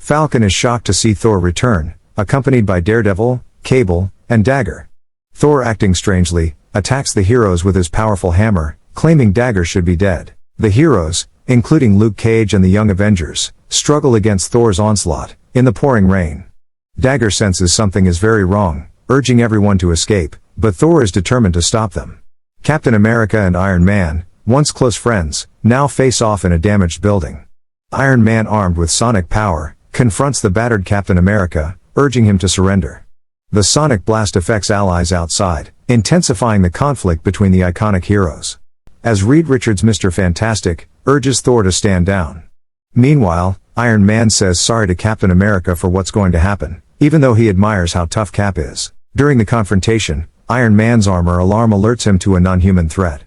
Falcon is shocked to see Thor return, accompanied by Daredevil, Cable, and Dagger. Thor, acting strangely, attacks the heroes with his powerful hammer, claiming Dagger should be dead. The heroes, including Luke Cage and the Young Avengers, struggle against Thor's onslaught, in the pouring rain. Dagger senses something is very wrong, urging everyone to escape, but Thor is determined to stop them. Captain America and Iron Man, once close friends, now face off in a damaged building. Iron Man, armed with sonic power, confronts the battered Captain America, urging him to surrender. The sonic blast affects allies outside, intensifying the conflict between the iconic heroes. As Reed Richards' Mr. Fantastic urges Thor to stand down. Meanwhile, Iron Man says sorry to Captain America for what's going to happen, even though he admires how tough Cap is. During the confrontation, Iron Man's armor alarm alerts him to a non-human threat.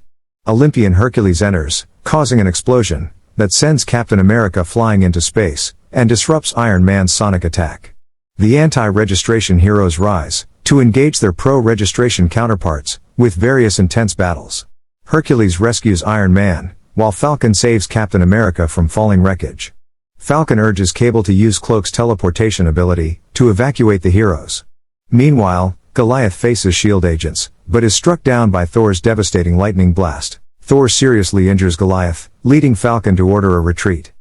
Olympian Hercules enters, causing an explosion that sends Captain America flying into space, and disrupts Iron Man's sonic attack. The anti-registration heroes rise, to engage their pro-registration counterparts, with various intense battles. Hercules rescues Iron Man, while Falcon saves Captain America from falling wreckage. Falcon urges Cable to use Cloak's teleportation ability, to evacuate the heroes. Meanwhile, Goliath faces S.H.I.E.L.D. agents, but is struck down by Thor's devastating lightning blast. Thor seriously injures Goliath, leading Falcon to order a retreat.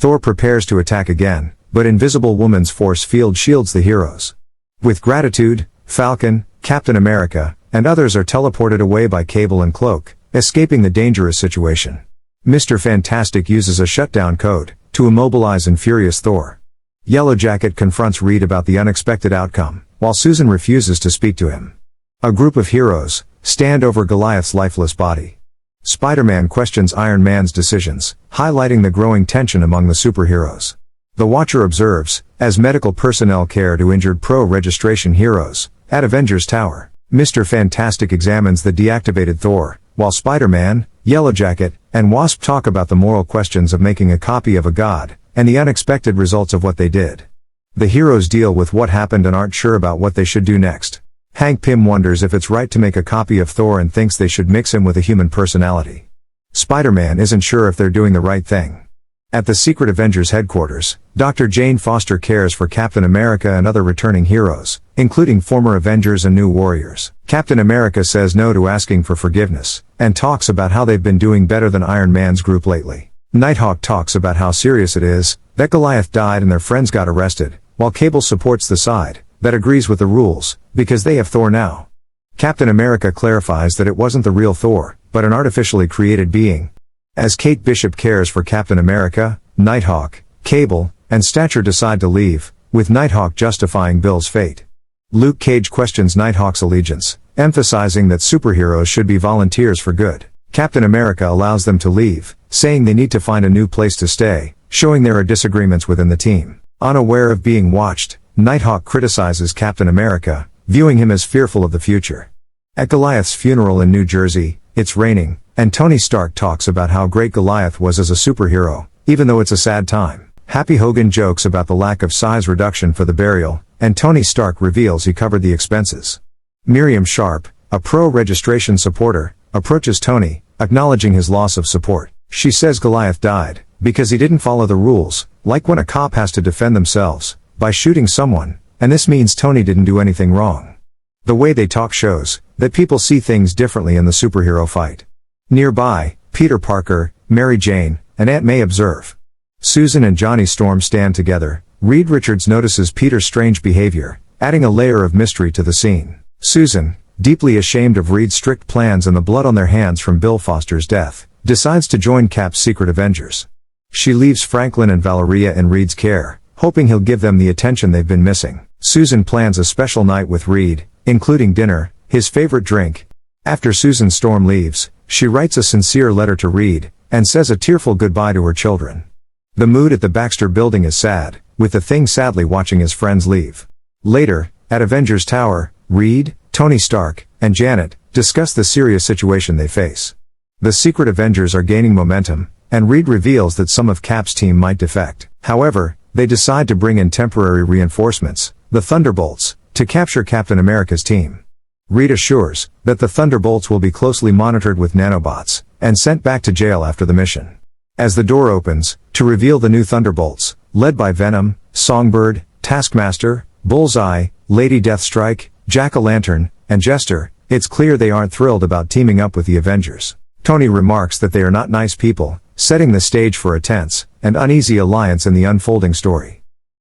Thor prepares to attack again, but Invisible Woman's force field shields the heroes. With gratitude, Falcon, Captain America, and others are teleported away by Cable and Cloak, escaping the dangerous situation. Mr. Fantastic uses a shutdown code, to immobilize and furious Thor. Yellowjacket confronts Reed about the unexpected outcome, while Susan refuses to speak to him. A group of heroes stand over Goliath's lifeless body. Spider-Man questions Iron Man's decisions, highlighting the growing tension among the superheroes. The Watcher observes, as medical personnel care to injured pro-registration heroes, at Avengers Tower. Mr. Fantastic examines the deactivated Thor, while Spider-Man, Yellowjacket, and Wasp talk about the moral questions of making a copy of a god, and the unexpected results of what they did. The heroes deal with what happened and aren't sure about what they should do next. Hank Pym wonders if it's right to make a copy of Thor and thinks they should mix him with a human personality. Spider-Man isn't sure if they're doing the right thing. At the Secret Avengers headquarters, Dr. Jane Foster cares for Captain America and other returning heroes, including former Avengers and new warriors. Captain America says no to asking for forgiveness, and talks about how they've been doing better than Iron Man's group lately. Nighthawk talks about how serious it is that Goliath died and their friends got arrested, while Cable supports the side that agrees with the rules, because they have Thor now. Captain America clarifies that it wasn't the real Thor, but an artificially created being. As Kate Bishop cares for Captain America, Nighthawk, Cable, and Stature decide to leave, with Nighthawk justifying Bill's fate. Luke Cage questions Nighthawk's allegiance, emphasizing that superheroes should be volunteers for good. Captain America allows them to leave, saying they need to find a new place to stay, showing there are disagreements within the team. Unaware of being watched, Nighthawk criticizes Captain America, viewing him as fearful of the future. At Goliath's funeral in New Jersey, it's raining, and Tony Stark talks about how great Goliath was as a superhero, even though it's a sad time. Happy Hogan jokes about the lack of size reduction for the burial, and Tony Stark reveals he covered the expenses. Miriam Sharp, a pro-registration supporter, approaches Tony, acknowledging his loss of support. She says Goliath died because he didn't follow the rules, like when a cop has to defend themselves by shooting someone, and this means Tony didn't do anything wrong. The way they talk shows that people see things differently in the superhero fight. Nearby, Peter Parker, Mary Jane, and Aunt May observe. Susan and Johnny Storm stand together. Reed Richards notices Peter's strange behavior, adding a layer of mystery to the scene. Susan, deeply ashamed of Reed's strict plans and the blood on their hands from Bill Foster's death, decides to join Cap's Secret Avengers. She leaves Franklin and Valeria in Reed's care, hoping he'll give them the attention they've been missing. Susan plans a special night with Reed, including dinner, his favorite drink. After Susan Storm leaves, she writes a sincere letter to Reed, and says a tearful goodbye to her children. The mood at the Baxter building is sad, with the Thing sadly watching his friends leave. Later, at Avengers Tower, Reed, Tony Stark, and Janet discuss the serious situation they face. The Secret Avengers are gaining momentum, and Reed reveals that some of Cap's team might defect. However, they decide to bring in temporary reinforcements, the Thunderbolts, to capture Captain America's team. Reed assures that the Thunderbolts will be closely monitored with nanobots, and sent back to jail after the mission. As the door opens, to reveal the new Thunderbolts, led by Venom, Songbird, Taskmaster, Bullseye, Lady Deathstrike, Jack-o'-lantern, and Jester, it's clear they aren't thrilled about teaming up with the Avengers. Tony remarks that they are not nice people, setting the stage for a tense and uneasy alliance in the unfolding story.